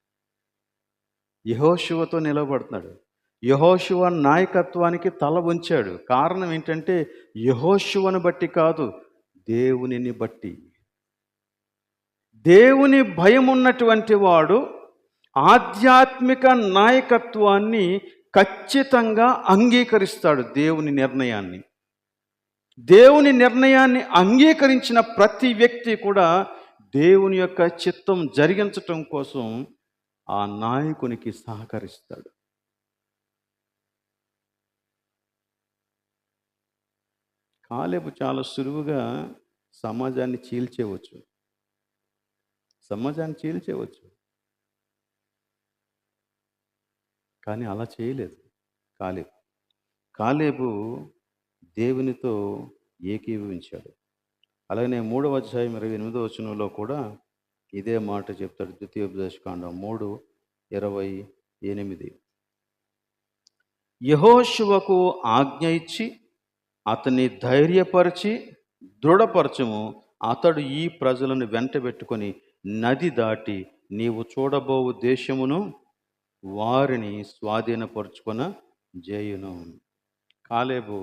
యెహోషువతో నిలబడుతున్నాడు. యెహోషువ నాయకత్వానికి తల వంచాడు. కారణం ఏంటంటే యెహోషువను బట్టి కాదు, దేవునిని బట్టి. దేవుని భయం ఉన్నటువంటి వాడు ఆధ్యాత్మిక నాయకత్వాన్ని ఖచ్చితంగా అంగీకరిస్తాడు. దేవుని నిర్ణయాన్ని అంగీకరించిన ప్రతి వ్యక్తి కూడా దేవుని యొక్క చిత్తం జరిగించటం కోసం ఆ నాయకునికి సహకరిస్తాడు. కాలేబు చాలా సులువుగా సమాజాన్ని చీల్చేవచ్చు. కానీ అలా చేయలేదు కాలేబు. కాలేబు దేవునితో ఏకీభవించాడు. అలాగనే 3వ అధ్యాయం 28వ వచనంలో కూడా ఇదే మాట చెప్తాడు. ద్వితీయోపదేశకాండం 3:28. యెహోషువకు ఆజ్ఞ ఇచ్చి అతన్ని ధైర్యపరిచి దృఢపరచము. అతడు ఈ ప్రజలను వెంటబెట్టుకొని నది దాటి నీవు చూడబోవు దేశమును వారిని స్వాధీనపరుచుకొన జేయును. కాలేబు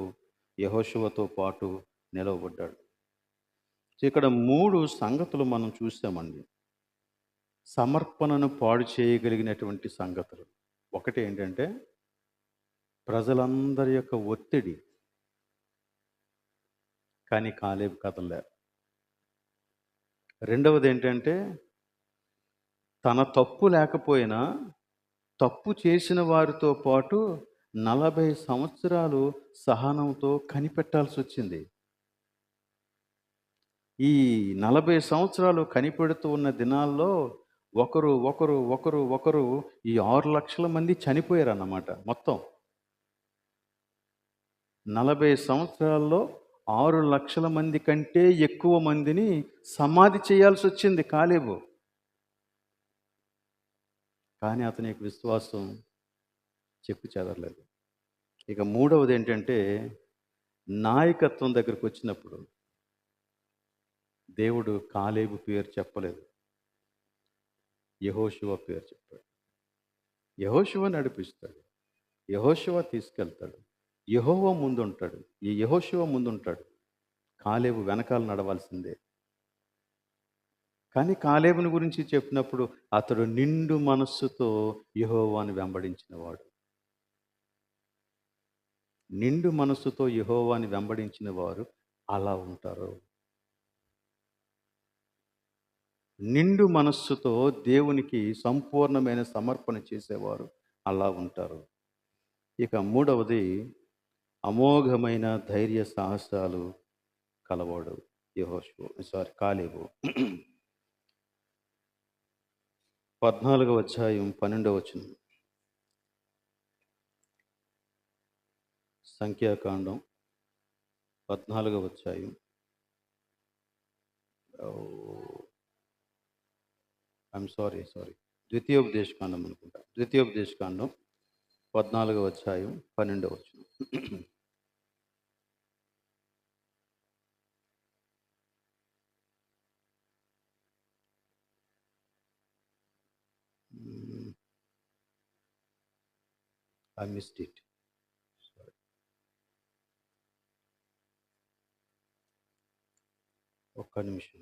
యెహోషువతో పాటు నిలవబడ్డాడు. ఇక్కడ 3 సంగతులు మనం చూసామండి. సమర్పణను పాడు చేయగలిగినటువంటి సంగతులు. ఒకటి ఏంటంటే ప్రజలందరి యొక్క ఒత్తిడి. కానీ కాలేబు కదలలేదు. రెండవది ఏంటంటే తన తప్పు లేకపోయినా తప్పు చేసిన వారితో పాటు 40 సంవత్సరాలు సహనంతో కనిపెట్టాల్సి వచ్చింది. ఈ 40 సంవత్సరాలు కనిపెడుతూ ఉన్న దినాల్లో ఒకరు ఈ 6 లక్షల మంది చనిపోయారన్నమాట. మొత్తం 40 సంవత్సరాల్లో 6 లక్షల మంది కంటే ఎక్కువ మందిని సమాధి చేయాల్సి వచ్చింది కాలేబు. కానీ అతని యొక్క విశ్వాసం చెక్కు చెదరలేదు. ఇక మూడవది ఏంటంటే నాయకత్వం దగ్గరకు వచ్చినప్పుడు దేవుడు కాలేబు పేరు చెప్పలేదు, యెహోషువ పేరు చెప్పాడు. యెహోషువ నడిపిస్తాడు, యెహోషువ తీసుకెళ్తాడు, యెహోవా ముందుంటాడు. ఈ యెహోషువ ముందుంటాడు, కాలేబు వెనకాల నడవాల్సిందే. కానీ కాలేబుని గురించి చెప్పినప్పుడు అతడు నిండు మనస్సుతో యెహోవాను వెంబడించినవాడు. నిండు మనస్సుతో యెహోవాని వెంబడించిన వారు అలా ఉంటారు. నిండు మనస్సుతో దేవునికి సంపూర్ణమైన సమర్పణ చేసేవారు అలా ఉంటారు. ఇక మూడవది అమోఘమైన ధైర్య సాహసాలు కలవాడు కాలేబు. 14వ అధ్యాయం 12వ వచనం. సంఖ్యాకాండం 14వ అధ్యాయం ఐఎమ్ సారీ ద్వితీయోపదేశకాండం అనుకుంటా. ద్వితీయోపదేశకాండం 14వ అధ్యాయం 12వ వచనం. I missed it. Sorry. ఒక్క నిమిషం.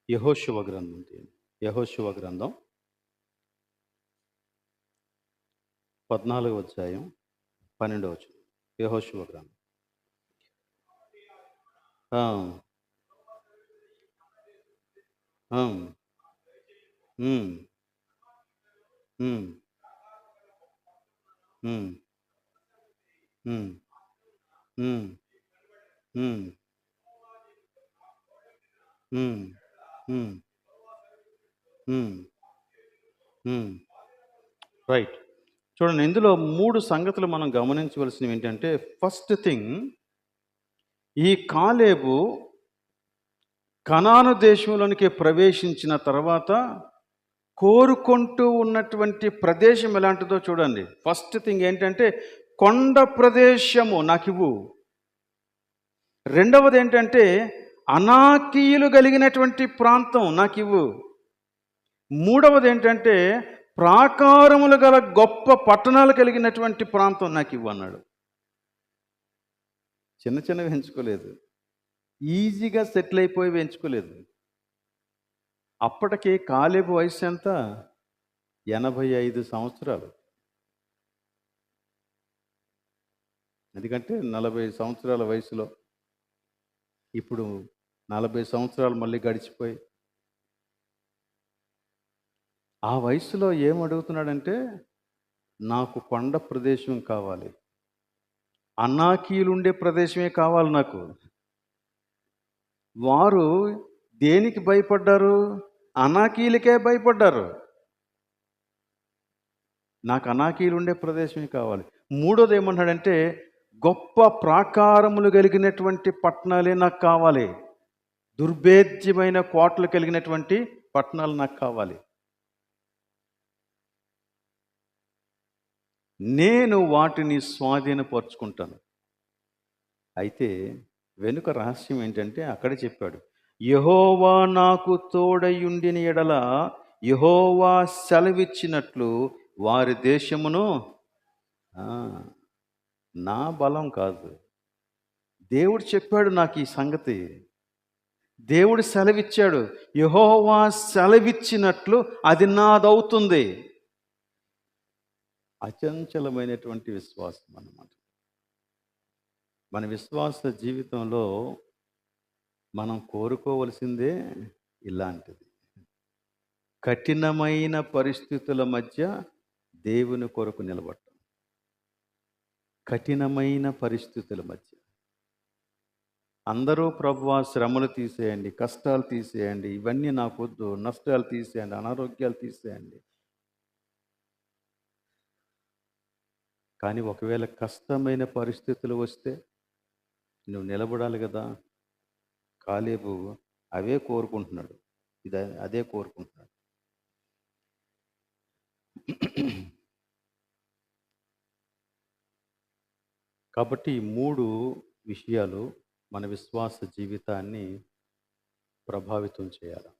యెహోషువ గ్రంథం. యెహోషువ గ్రంథం 14వ అధ్యాయం 12వ వచనం. యెహోషువ గ్రంథం. రైట్. చూడండి, ఇందులో 3 సంగతులు మనం గమనించవలసినవి ఏంటంటే, ఫస్ట్ థింగ్, ఈ కాలేబు కనాను దేశంలోనికి ప్రవేశించిన తర్వాత కోరుకుంటూ ఉన్నటువంటి ప్రదేశం ఎలాంటిదో చూడండి. ఫస్ట్ థింగ్ ఏంటంటే, కొండ ప్రదేశము నాకివ్వు. రెండవది ఏంటంటే, అనాకీయులు కలిగినటువంటి ప్రాంతం నాకివ్వు. మూడవది ఏంటంటే, ప్రాకారములు గల గొప్ప పట్టణాలు కలిగినటువంటి ప్రాంతం నాకివ్వు అన్నాడు. చిన్న చిన్నవి ఎంచుకోలేదు, ఈజీగా సెటిల్ అయిపోయి ఎంచుకోలేదు. అప్పటికే కాలేబు వయసు ఎంత? 85 సంవత్సరాలు. ఎందుకంటే 40 సంవత్సరాల వయసులో ఇప్పుడు 40 సంవత్సరాలు మళ్ళీ గడిచిపోయి ఆ వయసులో ఏమడుగుతున్నాడంటే, నాకు కొండ ప్రదేశం కావాలి, అనాకీయులుండే ప్రదేశమే కావాలి నాకు. వారు దేనికి భయపడ్డారు? అనాకీయులకే భయపడ్డారు. నాకు అనాకీయులు ఉండే ప్రదేశమే కావాలి. మూడోది ఏమన్నాడంటే, గొప్ప ప్రాకారములు కలిగినటువంటి పట్టణాలే నాకు కావాలి, దుర్భేద్యమైన కోటలు కలిగినటువంటి పట్టణాలు నాకు కావాలి. నేను వాటిని స్వాధీనపరుచుకుంటాను. అయితే వెనుక రహస్యం ఏంటంటే, అక్కడే చెప్పాడు, యెహోవా నాకు తోడయుండిన ఎడల యెహోవా సెలవిచ్చినట్లు వారి దేశమును, నా బలం కాదు, దేవుడు చెప్పాడు నాకు ఈ సంగతి, దేవుడు సెలవిచ్చాడు, యెహోవా సెలవిచ్చినట్లు అది నాదవుతుంది. అచంచలమైనటువంటి విశ్వాసం అన్నమాట. మన విశ్వాస జీవితంలో మనం కోరుకోవలసిందే ఇలాంటిది. కఠినమైన పరిస్థితుల మధ్య దేవుని కొరకు నిలబడటం. కఠినమైన పరిస్థితుల మధ్య అందరూ ప్రభువా శ్రమలు తీసేయండి, కష్టాలు తీసేయండి, ఇవన్నీ నాకొద్దు, నష్టాలు తీసేయండి, అనారోగ్యాలు తీసేయండి. కానీ ఒకవేళ కష్టమైన పరిస్థితులు వస్తే నువ్వు నిలబడాలి కదా. కాలేబు అవే కోరుకుంటున్నాడు, అదే కోరుకుంటున్నాడు. కాబట్టి ఈ 3 విషయాలు మన విశ్వాస జీవితాన్ని ప్రభావితం చేయాలి.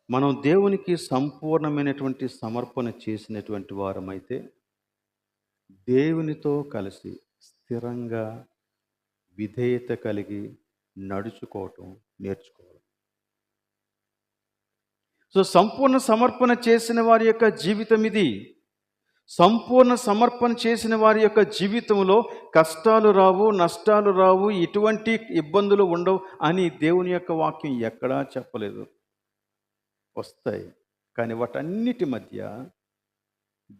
మనం దేవునికి సంపూర్ణమైనటువంటి సమర్పణ చేసినటువంటి వారమైతే దేవునితో కలిసి స్థిరంగా విధేయత కలిగి నడుచుకోవటం నేర్చుకోవాలి. సో సంపూర్ణ సమర్పణ చేసిన వారి యొక్క జీవితం ఇది. సంపూర్ణ సమర్పణ చేసిన వారి యొక్క జీవితంలో కష్టాలు రావు, నష్టాలు రావు, ఎటువంటి ఇబ్బందులు ఉండవు అని దేవుని యొక్క వాక్యం ఎక్కడా చెప్పలేదు. వస్తాయి, కానీ వాటన్నిటి మధ్య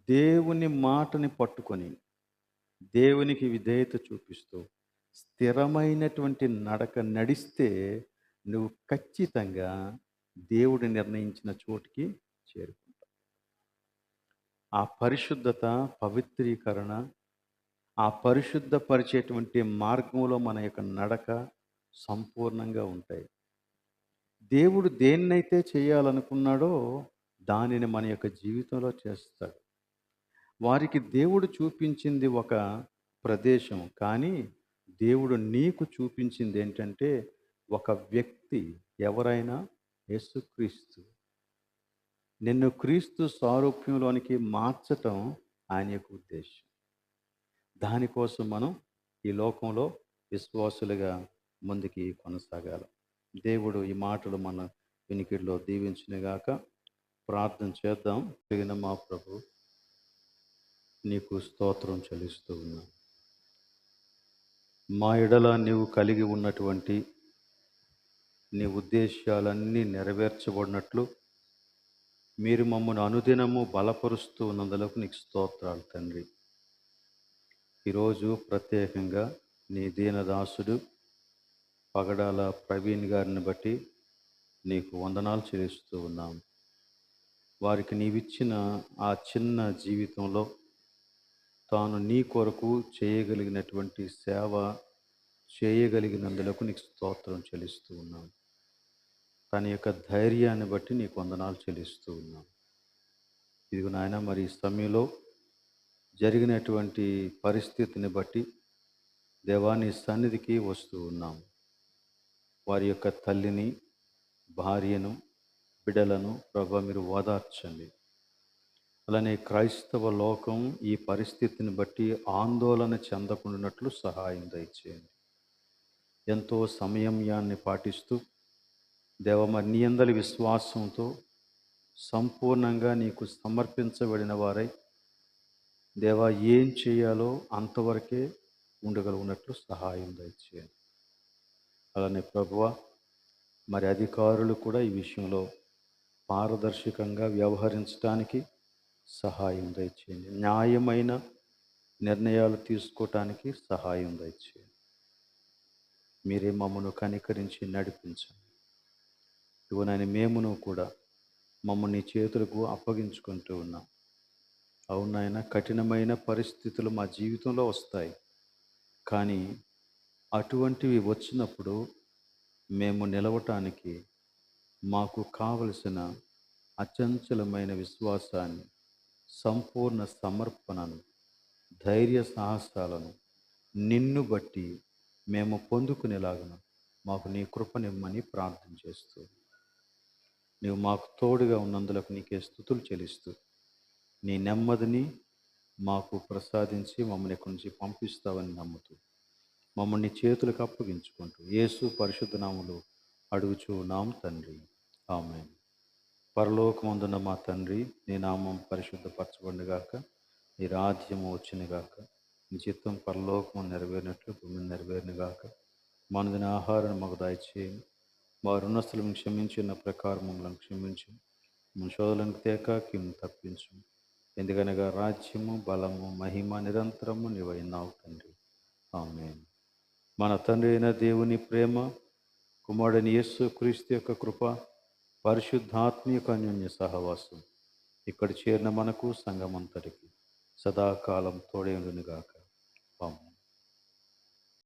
దేవుని మాటని పట్టుకొని దేవునికి విధేయత చూపిస్తూ స్థిరమైనటువంటి నడక నడిస్తే నువ్వు ఖచ్చితంగా దేవుడు నిర్ణయించిన చోటికి చేరుకుంటావు. ఆ పరిశుద్ధత, పవిత్రీకరణ, ఆ పరిశుద్ధపరిచేటువంటి మార్గంలో మన యొక్క నడక సంపూర్ణంగా ఉంటాయి. దేవుడు దేన్నైతే చేయాలనుకున్నాడో దానిని మన యొక్క జీవితంలో చేస్తాడు. వారికి దేవుడు చూపించింది ఒక ప్రదేశం, కానీ దేవుడు నీకు చూపించింది ఏంటంటే ఒక వ్యక్తి. ఎవరైనా? యేసుక్రీస్తు. నిన్ను క్రీస్తు సారూప్యంలోనికి మార్చటం ఆయన యొక్క ఉద్దేశం. దానికోసం మనం ఈ లోకంలో విశ్వాసులుగా ముందుకి కొనసాగాలి. దేవుడు ఈ మాటలు మన వినికిడిలో దీవించునుగాక. ప్రార్థన చేద్దాం. పెరిగిన మా ప్రభు, నీకు స్తోత్రం చెల్లిస్తూ ఉన్నా. మా ఎడల నీవు కలిగి ఉన్నటువంటి నీ ఉద్దేశాలన్నీ నెరవేర్చబడినట్లు మీరు మమ్మల్ని అనుదినము బలపరుస్తూ ఉన్నందులకు నీకు స్తోత్రాలు తండ్రి. ఈరోజు ప్రత్యేకంగా నీ దీనదాసుడు పగడాల ప్రవీణ్ గారిని బట్టి నీకు వందనాలు చెల్లిస్తూ ఉన్నాం. వారికి నీవిచ్చిన ఆ చిన్న జీవితంలో తాను నీ కొరకు చేయగలిగినటువంటి సేవ చేయగలిగినందులకు నీకు స్తోత్రం చెల్లిస్తూ ఉన్నాం. తన యొక్క ధైర్యాన్ని బట్టి నీకు వందనాలు చెల్లిస్తూ ఉన్నాం. ఇదిగో నాయన, మరి ఈ సమయంలో జరిగినటువంటి పరిస్థితిని బట్టి దేవా నీ సన్నిధికి వస్తూ ఉన్నాం. వారి యొక్క తల్లిని, భార్యను, బిడ్డలను ప్రభు మీరు ఓదార్చండి. అలానే క్రైస్తవ లోకం ఈ పరిస్థితిని బట్టి ఆందోళన చెందకుండానట్లు సహాయం దయచేయండి. ఎంతో సంయమ్యాన్ని పాటిస్తూ దేవ మరి నీ యందలి విశ్వాసంతో సంపూర్ణంగా నీకు సమర్పించబడిన వారై దేవా ఏం చేయాలో అంతవరకే ఉండగలుగునట్లు సహాయం దయచేయండి. అలానే ప్రభువా మరి అధికారులు కూడా ఈ విషయంలో పారదర్శకంగా వ్యవహరించడానికి సహాయం దయచేయండి. న్యాయమైన నిర్ణయాలు తీసుకోవటానికి సహాయం దయచేయండి. మీరే మమ్మను కనికరించి నడిపించండి. ఇవనని మేమును కూడా మమ్మల్ని చేతులకు అప్పగించుకుంటూ ఉన్నాం. అవునాయన, కఠినమైన పరిస్థితులు మా జీవితంలో వస్తాయి, కానీ అటువంటివి వచ్చినప్పుడు మేము నిలవటానికి మాకు కావలసిన అచంచలమైన విశ్వాసాన్ని, సంపూర్ణ సమర్పణను, ధైర్య సాహసాలను నిన్ను బట్టి మేము పొందుకునేలాగన మాకు నీ కృపనిమ్మని ప్రార్థన చేస్తూ నీవు మాకు తోడుగా ఉన్నందులకు నీకే స్తుతులు చెల్లిస్తూ నీ నెమ్మదిని మాకు ప్రసాదించి మమ్మల్ని ఇక్కడి నుంచి పంపిస్తావని నమ్ముతూ మమ్మల్ని చేతులకు అప్పగించుకుంటూ యేసు పరిశుద్ధ నామములో అడుగుచూ నాం తండ్రి, ఆమేన్. పరలోకమందున్న మా తండ్రి, నీ నామం పరిశుద్ధపరచబడునుగాక, నీ రాజ్యము వచ్చునుగాక, నీ చిత్తం పరలోకము నెరవేరినట్లు భూమి నెరవేరునుగాక. మా అనుదిన ఆహారాన్ని మాకు దయచేయండి. మా రుణస్థులను క్షమించిన ప్రకారం మమ్మల్ని క్షమించు. మన శోధనకు తేక కిమ్ము తప్పించు. ఎందుకనగా రాజ్యము, బలము, మహిమ నిరంతరము నీవైనావు తండ్రి, ఆమేన్. మన తండ్రి అయిన దేవుని ప్రేమ, కుమారుడైన యేసు క్రీస్తు యొక్క కృప, పరిశుద్ధాత్మీయ అన్యోన్య సహవాసం ఇక్కడ చేరిన మనకు సంఘమంతటికి సదాకాలం తోడేండునుగాక, ఆమేన్.